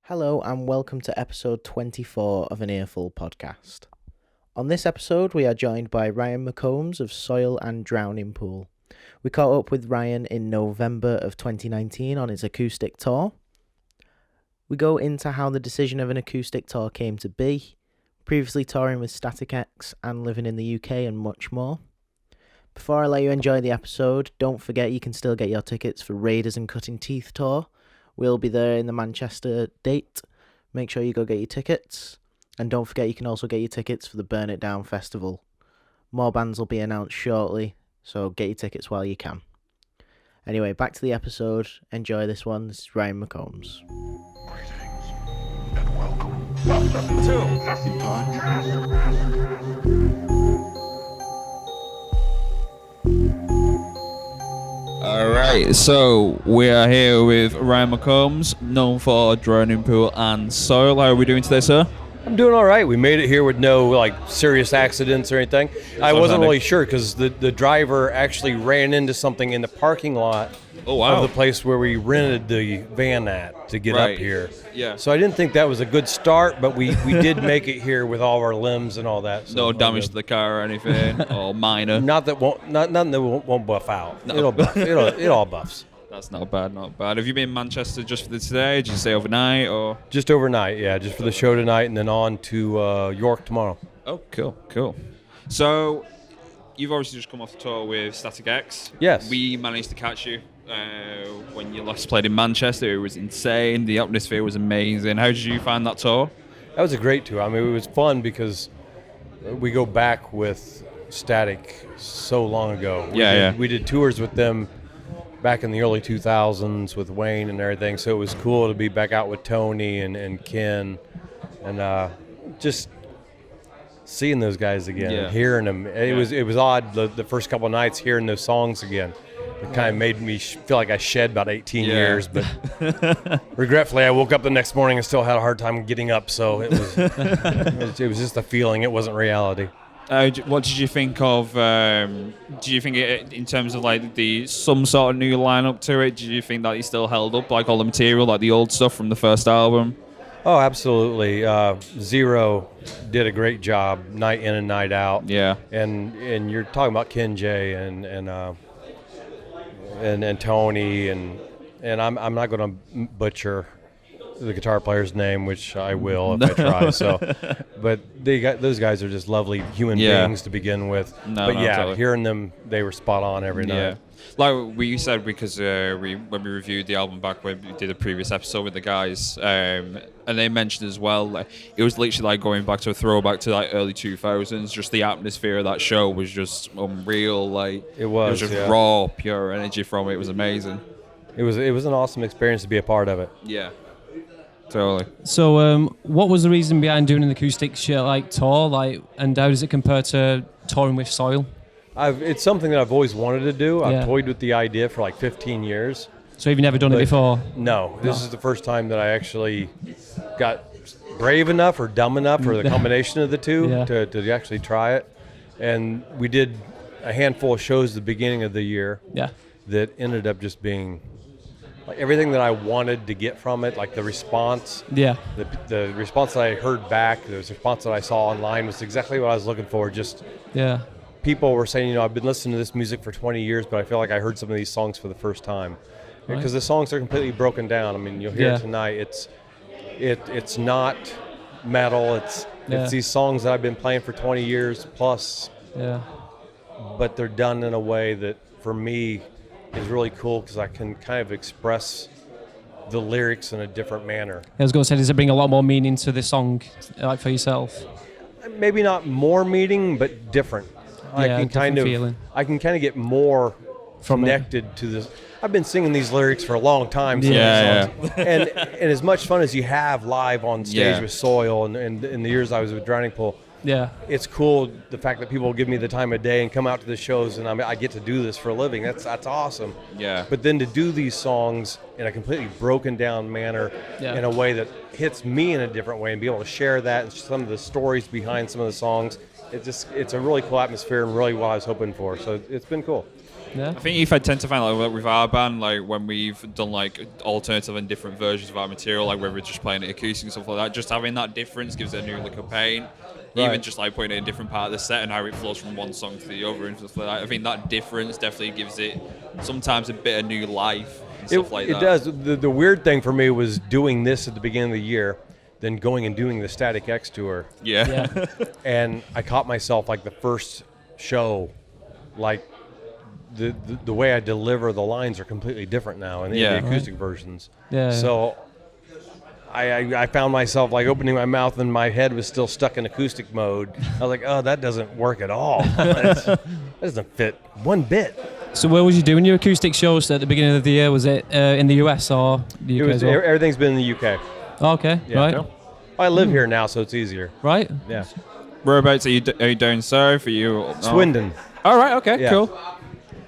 Hello and welcome to episode 24 of An Earful Podcast. On this episode, we are joined by Ryan McCombs of Soil and Drowning Pool. We caught up with Ryan in November of 2019 on his acoustic tour. We go into how the decision of an acoustic tour came to be, previously touring with Static X and living in the UK and much more. Before I let you enjoy the episode, don't forget you can still get your tickets for Raiders and Cutting Teeth tour. We'll be there in the Manchester date. Make sure you go get your tickets. And don't forget you can also get your tickets for the Burn It Down Festival. More bands will be announced shortly, so get your tickets while you can. Anyway, back to the episode. Enjoy this one. This is Ryan McCombs. Greetings and welcome to Alright, so we are here with Ryan McCombs, known for Drowning Pool and Soil. How are we doing today, sir? I'm doing all right. We made it here with no serious accidents or anything. I wasn't really sure because the driver actually ran into something in the parking lot of the place where we rented the van at to get up here. Yeah. So I didn't think that was a good start, but we did make it here with all of our limbs and all that. So No damage to the car or anything, or minor. Nothing that won't buff out. No. It'll buff. It all buffs. That's not bad, not bad. Have you been in Manchester just for today? Did you stay overnight or? Just overnight, yeah. Just for the show tonight, and then on to York tomorrow. Oh, cool. So, you've obviously just come off the tour with Static X. Yes. We managed to catch you when you last played in Manchester. It was insane. The atmosphere was amazing. How did you find that tour? That was a great tour. I mean, it was fun because we go back with Static so long ago. We did tours with them back in the early 2000s with Wayne and everything, so it was cool to be back out with Tony and Ken and just seeing those guys again and hearing them. It was odd the first couple of nights hearing those songs again. It kind of made me feel like I shed about 18 years, but regretfully I woke up the next morning and still had a hard time getting up, so it was just a feeling. It wasn't reality. What did you think of? Do you think it, in terms of some sort of new lineup to it? Do you think that you still held up all the material, like the old stuff from the first album? Oh, absolutely. Zero did a great job, night in and night out. Yeah. And you're talking about Ken J and Tony and I'm not going to butcher the guitar player's name, which I will if I try. So, but those guys are just lovely human beings to begin with. Totally. Hearing them, they were spot on every night. Like we said, because when we reviewed the album back when we did a previous episode with the guys, and they mentioned as well, it was literally like going back to a throwback to early 2000s. Just the atmosphere of that show was just unreal. It was just raw, pure energy from it. It was amazing. It was an awesome experience to be a part of it. Yeah. Totally. So, what was the reason behind doing an acoustic tour, and how does it compare to touring with Soil? It's something that I've always wanted to do. I've toyed with the idea for 15 years. So you've never done it before? No, this is the first time that I actually got brave enough or dumb enough, or the combination of the two, to actually try it. And we did a handful of shows at the beginning of the year that ended up just being everything that I wanted to get from it, the response. The response that I heard back, the response that I saw online was exactly what I was looking for. People were saying, I've been listening to this music for 20 years, but I feel like I heard some of these songs for the first time. Because the songs are completely broken down. I mean, you'll hear it tonight. It's not metal. It's these songs that I've been playing for 20 years plus. But they're done in a way that, for me, is really cool because I can kind of express the lyrics in a different manner. I was going to say, does it bring a lot more meaning to the song, for yourself? Maybe not more meaning, but different. I can kind of get more connected to this. I've been singing these lyrics for a long time. And as much fun as you have live on stage with Soil and in the years I was with Drowning Pool, it's cool the fact that people give me the time of day and come out to the shows, and I get to do this for a living. That's awesome. But then to do these songs in a completely broken down manner, in a way that hits me in a different way, and be able to share that and some of the stories behind some of the songs, it's a really cool atmosphere and really what I was hoping for. So it's been cool. Yeah. I think if I tend to find like with our band, like when we've done like alternative and different versions of our material, like where we're just playing it acoustic and stuff like that, just having that difference gives it a new look of paint. Right. Even just like putting it in a different part of the set and how it flows from one song to the other and stuff like that. I think that difference definitely gives it sometimes a bit of new life and stuff like that. It does. The weird thing for me was doing this at the beginning of the year, then going and doing the Static X tour. Yeah. And I caught myself like the first show, like the way I deliver the lines are completely different now in the acoustic versions. Yeah. So I found myself like opening my mouth and my head was still stuck in acoustic mode. I was like, oh, that doesn't work at all. That doesn't fit one bit. So where was you doing your acoustic shows at the beginning of the year? Was it in the US or the UK as well? Everything's been in the UK. Oh, okay, Yeah. right. I live here now, so it's easier. Right? Yeah. Whereabouts are you down south? Are you Swindon. All right. Okay. Yeah. Cool.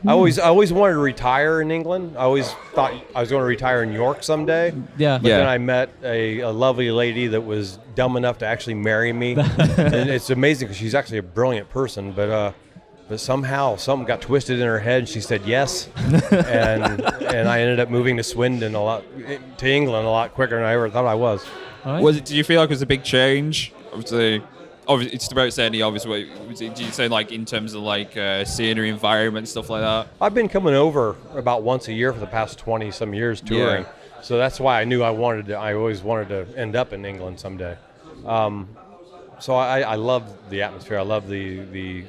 I always wanted to retire in England. I always thought I was going to retire in York someday. Yeah. But then I met a lovely lady that was dumb enough to actually marry me. And it's amazing because she's actually a brilliant person, but somehow something got twisted in her head and she said yes. and I ended up moving to Swindon to England a lot quicker than I ever thought I was. Right. Did you feel like it was a big change? Obviously, it's about saying the obvious way. Did you say like in terms of like scenery, environment, stuff like that? I've been coming over about once a year for the past 20 some years touring. Yeah. So that's why I knew I always wanted to end up in England someday. So I love the atmosphere. I love the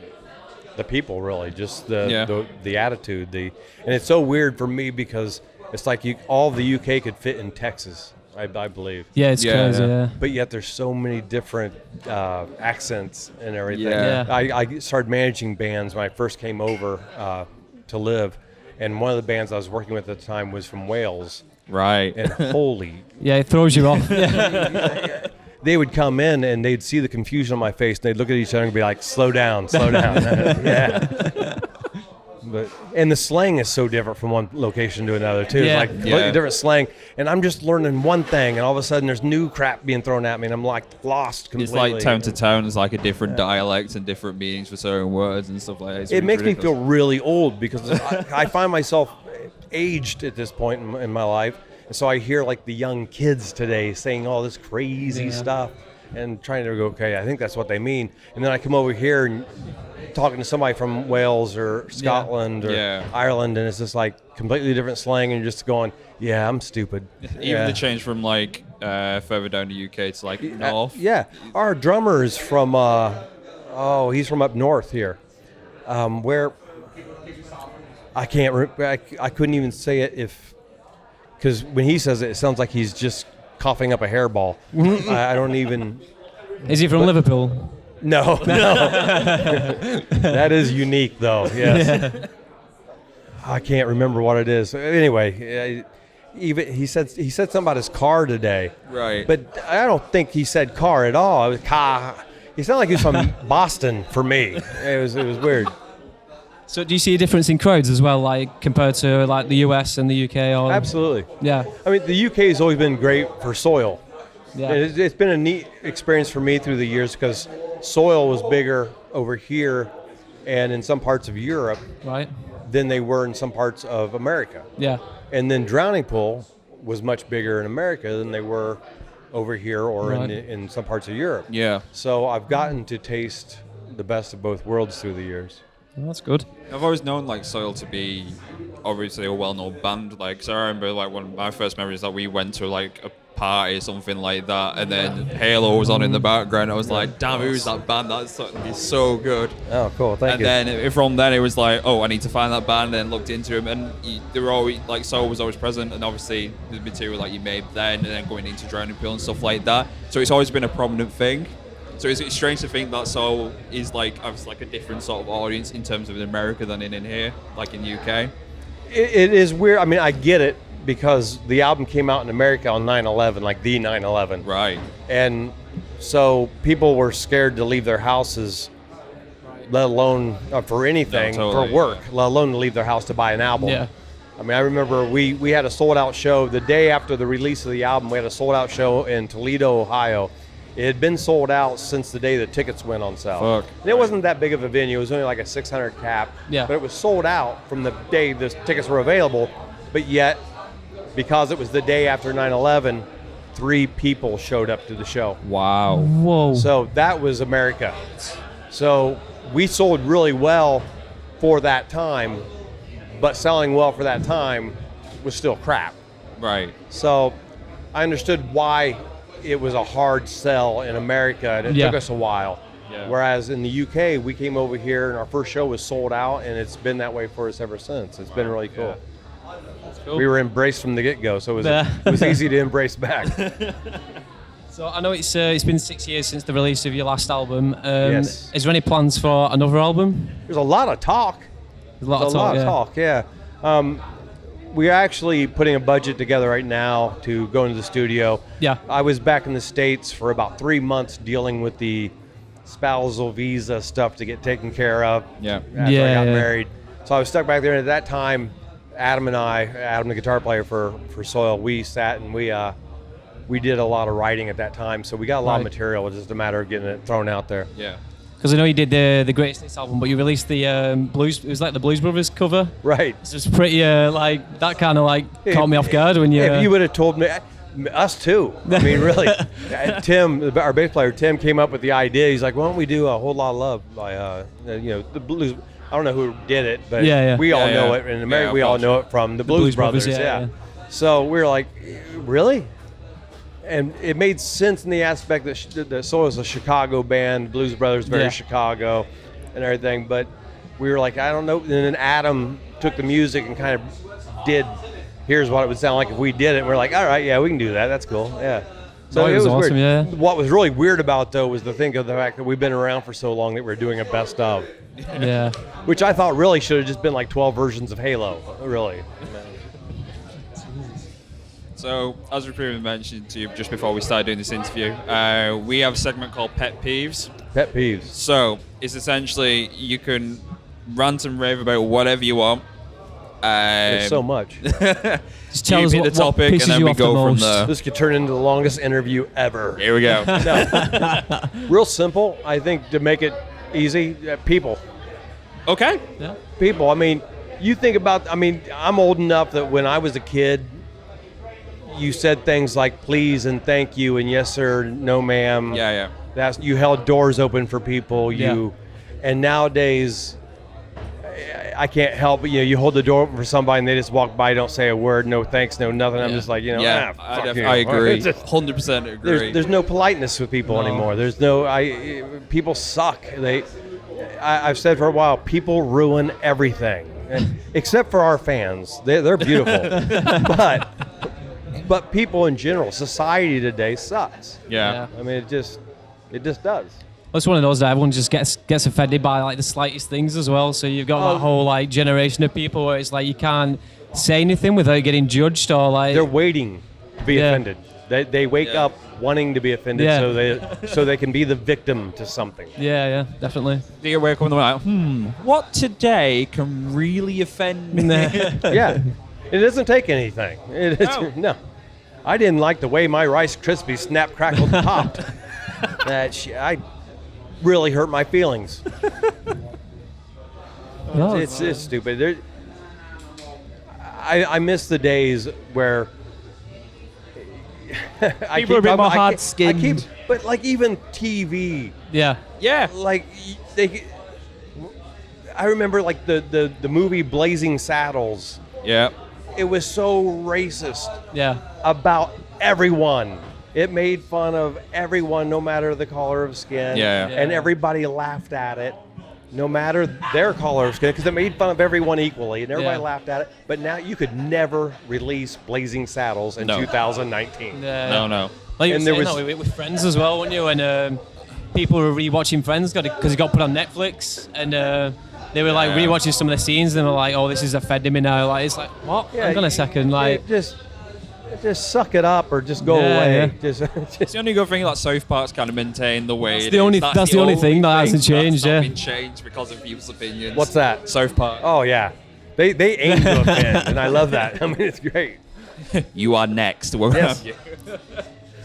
people, really, just the attitude. And it's so weird for me because it's like all the UK could fit in Texas, I believe. Yeah, it's crazy, yeah. But yet there's so many different accents and everything. Yeah. I started managing bands when I first came over to live, and one of the bands I was working with at the time was from Wales. Right. And holy... Yeah, it throws you off. They would come in and they'd see the confusion on my face and they'd look at each other and be like, slow down. Yeah. And the slang is so different from one location to another too. Yeah. It's like completely different slang. And I'm just learning one thing and all of a sudden there's new crap being thrown at me and I'm like lost completely. It's like town to town, there's like a different dialect and different meanings for certain words and stuff like that. It makes me feel really old because I find myself aged at this point in my life. And so I hear like the young kids today saying all this crazy stuff and trying to go, okay, I think that's what they mean. And then I come over here and talking to somebody from Wales or Scotland or Ireland, and it's just like completely different slang, and you're just going, yeah, I'm stupid. Even the change from like further down the UK to like north. Our drummer is from, he's from up north here, where I can't remember. I couldn't even say it because when he says it, it sounds like he's just coughing up a hairball. I don't even. Is he from Liverpool? No. That is unique, though. Yes. Yeah. I can't remember what it is. Anyway, even he said something about his car today. Right. But I don't think he said car at all. It was car. He sounded like he was from Boston for me. It was weird. So do you see a difference in crowds as well, like compared to like the US and the UK? Or Absolutely. Yeah. I mean, the UK has always been great for Soil. Yeah. It's been a neat experience for me through the years because Soil was bigger over here and in some parts of Europe than they were in some parts of America. Yeah. And then Drowning Pool was much bigger in America than they were over here or in some parts of Europe. Yeah. So I've gotten to taste the best of both worlds through the years. Well, that's good. I've always known like Soil to be obviously a well-known band. Like, so I remember like one of my first memories that we went to like a party or something like that, and then Halo was on in the background. I was like, damn, who's that band? That's so good. Oh, cool. Thank you. And then from then it was like, oh, I need to find that band, and looked into them, and they were always like, Soul was always present, and obviously the material like you made then, and then going into Drowning Pool and stuff like that. So it's always been a prominent thing. So it's strange to think that Soul is like obviously like a different sort of audience in terms of in America than in here, like in the UK. It is weird. I mean, I get it because the album came out in America on 9/11, like the 9/11. Right. And so people were scared to leave their houses, let alone for anything, for work, let alone to leave their house to buy an album. Yeah. I mean, I remember we had a sold-out show the day after the release of the album. We had a sold-out show in Toledo, Ohio. It had been sold out since the day the tickets went on sale. Fuck. And it wasn't that big of a venue. It was only like a 600 cap. Yeah. But it was sold out from the day the tickets were available. But yet, because it was the day after 9/11, 3 people showed up to the show. Wow. Whoa. So that was America. So we sold really well for that time, but selling well for that time was still crap. Right. So I understood why it was a hard sell in America, and it took us a while. Yeah. Whereas in the UK, we came over here and our first show was sold out, and it's been that way for us ever since. It's been really cool. Cool. We were embraced from the get-go, so it was easy to embrace back. So I know it's been 6 years since the release of your last album. Yes. Is there any plans for another album? There's a lot of talk. There's a lot of talk, yeah. We're actually putting a budget together right now to go into the studio. Yeah. I was back in the States for about 3 months dealing with the spousal visa stuff to get taken care of Yeah. after I got married. So I was stuck back there, and at that time, Adam, the guitar player for Soil, we sat and we did a lot of writing at that time. So we got a lot of material. It's just a matter of getting it thrown out there. Yeah. Because I know you did the Greatest Hits album, but you released the Blues. It was like the Blues Brothers cover. Right. It's just pretty like that kind of like caught me off guard when you. If you would have told me, us too. I mean, really. Tim, our bass player, Tim came up with the idea. He's like, "Why don't we do A Whole Lot of Love by the Blues?" I don't know who did it, but we all know it. In America, we all know it from the Blues Brothers. Yeah. So we were like, really? And it made sense in the aspect that Soil is a Chicago band, Blues Brothers, very Chicago and everything. But we were like, I don't know. And then Adam took the music and kind of did, here's what it would sound like if we did it. And we're like, all right, yeah, we can do that. That's cool. Yeah. So it was awesome, weird. yeah. What was really weird about it, though, was the fact that we've been around for so long that we're doing a best of. Yeah. Which I thought really should have just been like 12 versions of Halo, really. So, as we previously mentioned to you just before we started doing this interview, we have a segment called Pet Peeves. Pet peeves. So, it's essentially you can rant and rave about whatever you want. There's so much. Just tell us the what topic, pisses and then you we off the go from most. there. This could turn into the longest interview ever. Here we go. No. Real simple, I think, to make it easy, people. Okay. Yeah. People. I mean, you think about, I'm old enough that when I was a kid, you said things like please and thank you and yes sir, no ma'am. Yeah. You held doors open for people. And nowadays, I can't help but you hold the door open for somebody and they just walk by, don't say a word, no thanks, no nothing. I'm just like fuck you. I agree. 100% agree. There's no politeness with people anymore. There's no people suck. I've said for a while, people ruin everything, except for our fans. They're beautiful, but people in general, society today sucks. Yeah. I mean, it just does. Well, it's one of those that everyone just gets offended by like the slightest things as well. So you've got that whole like generation of people where it's like you can't say anything without getting judged or like they're waiting to be offended. They wake up wanting to be offended so they can be the victim to something. Yeah, definitely. Do you wake up and they're like, what today can really offend me? Yeah, it doesn't take anything. No. I didn't like the way my Rice Krispies snap, crackled, popped. I really hurt my feelings. It's stupid. I miss the days where people are a bit more hard-skinned. But like even TV. Yeah. Like I remember like the movie Blazing Saddles. Yeah. It was so racist. Yeah. About everyone. It made fun of everyone, no matter the color of skin. Yeah. And everybody laughed at it, no matter their color of skin, because it made fun of everyone equally, and everybody laughed at it. But now you could never release Blazing Saddles in 2019. No. Like you were saying with Friends as well, weren't you? And people were rewatching Friends because it got put on Netflix, and they were like rewatching some of the scenes, and they were like, "Oh, this is offending me now." Like it's like, what? Hang on a second, like just suck it up or just go away. It's the only good thing that South Park's kind of maintained the way. That's the only thing that hasn't changed. That's not been changed because of people's opinions. What's that? South Park. Oh yeah, they aim to offend, and I love that. I mean, it's great. You are next. We'll yes.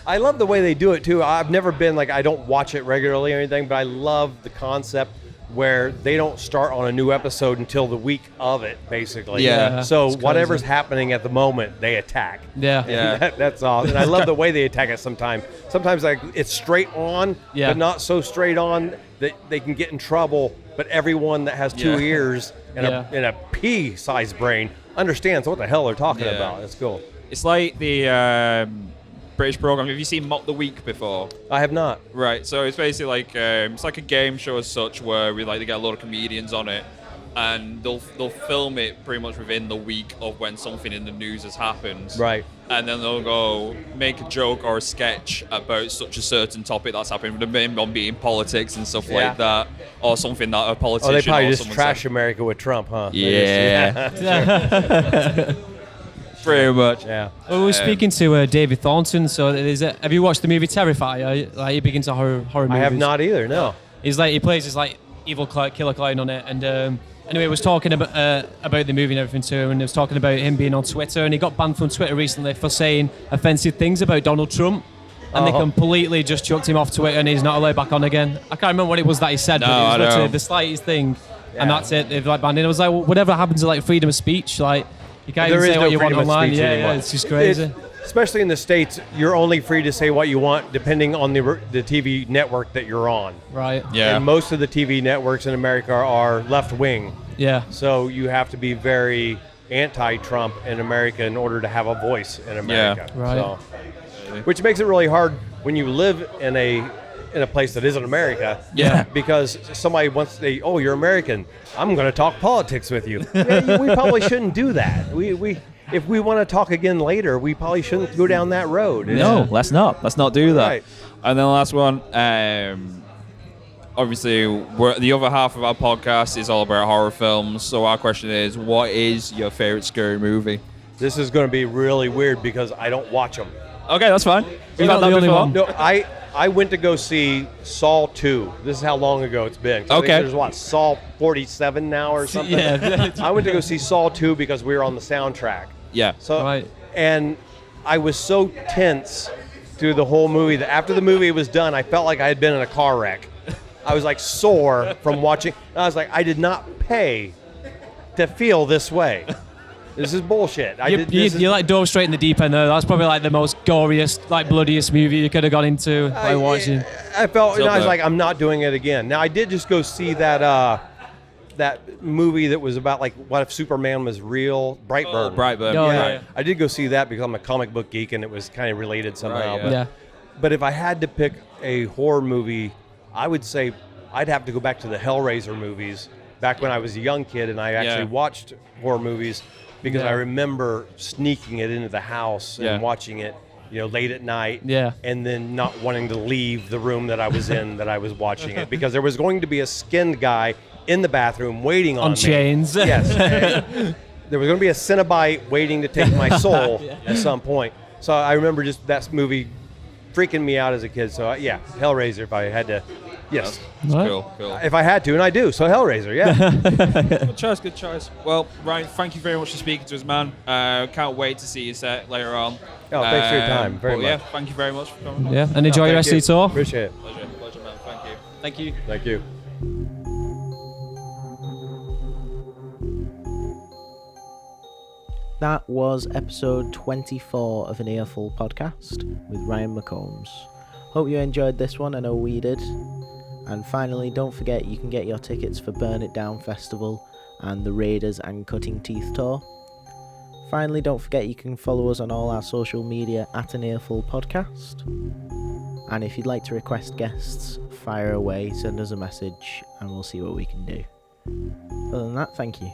I love the way they do it too. I've never been like, I don't watch it regularly or anything, but I love the concept where they don't start on a new episode until the week of it, basically. Yeah. So It's whatever's crazy. happening at the moment, they attack. Yeah. Yeah. That's awesome. And I love the way they attack it sometimes. Sometimes like it's straight on, Yeah. but not so straight on that they can get in trouble. But everyone that has two Yeah. ears and a pea-sized brain understands what the hell they're talking Yeah. about. It's cool. It's like the British program. Have you seen Mock the Week before? I have not. Right. So it's basically like it's like a game show as such, where they get a lot of comedians on it, and they'll film it pretty much within the week of when something in the news has happened. Right. And then they'll go make a joke or a sketch about such a certain topic that's happened, on being politics and stuff Yeah. like that, or something that a politician. Oh, they probably or just someone trash said. America with Trump, huh? Yeah. Pretty much. Yeah. Well, we were speaking to David Thornton. So have you watched the movie Terrifier? Like, you big into horror movies? I have not either, no. He's like, he plays this like evil killer clown on it, and anyway, was talking about the movie and everything too, and he was talking about him being on Twitter, and he got banned from Twitter recently for saying offensive things about Donald Trump, and they completely just chucked him off Twitter, and he's not allowed back on again. I can't remember what it was that he said, No, but it was I literally know. the slightest thing, and Yeah. that's it. They've like banned it. I was like, well, whatever happens to like freedom of speech, like you can't There even is say no what you want freedom of online. speech Yeah, anymore. it's just crazy. Especially in the States, you're only free to say what you want depending on the TV network that you're on. Right. Yeah. And most of the TV networks in America are left-wing. Yeah. So you have to be very anti-Trump in America in order to have a voice in America. Yeah. Right. So, which makes it really hard when you live in a place that isn't America. Yeah. Because somebody wants to say, "Oh, you're American. I'm going to talk politics with you." Yeah, we probably shouldn't do that. We if we want to talk again later, we probably shouldn't go down that road. No, let's not. Let's not do that. Right. And then the last one, obviously, the other half of our podcast is all about horror films. So our question is, what is your favorite scary movie? This is going to be really weird because I don't watch them. Okay, that's fine. We've not had that the only before. one. No, I went to go see Saw 2. This is how long ago it's been. So I think Okay. there's what, Saw 47 now or something? Yeah. I went to go see Saw 2 because we were on the soundtrack. Yeah. So, Right. And I was so tense through the whole movie that after the movie was done, I felt like I had been in a car wreck. I was like sore from watching. And I was like, I did not pay to feel this way. This is bullshit. You like dove straight in the deep end though. That's probably like the most goriest, like bloodiest movie you could have got into by watching. I felt, Still I was there. like, I'm not doing it again. Now I did just go see that movie that was about like what if Superman was real, Brightburn. Oh, Brightburn. Oh, Yeah, yeah. I did go see that because I'm a comic book geek and it was kind of related somehow. Right, Yeah. But if I had to pick a horror movie, I would say I'd have to go back to the Hellraiser movies back when I was a young kid and I actually watched horror movies because Yeah. I remember sneaking it into the house and Yeah. watching it, late at night. Yeah. And then not wanting to leave the room that I was in that I was watching it because there was going to be a skinned guy in the bathroom waiting on On me. chains. Yes. There was going to be a Cenobite waiting to take my soul at some point. So I remember just that movie freaking me out as a kid. So yeah, Hellraiser if I had to. Yes. Right. Cool. If I had to, and I do. So Hellraiser, yeah. Good choice. Well, Ryan, thank you very much for speaking to us, man. Can't wait to see you set later on. Oh, thanks for your time. Very much. Yeah, thank you very much for coming. Yeah, and enjoy your rest of your tour. Appreciate it. Pleasure, man. Thank you. Thank you. Thank you. That was episode 24 of An Earful Podcast with Ryan McCombs. Hope you enjoyed this one, I know we did. And finally, don't forget you can get your tickets for Burn It Down Festival and the Raiders and Cutting Teeth Tour. Finally, don't forget you can follow us on all our social media at An Earful Podcast. And if you'd like to request guests, fire away, send us a message, and we'll see what we can do. Other than that, thank you.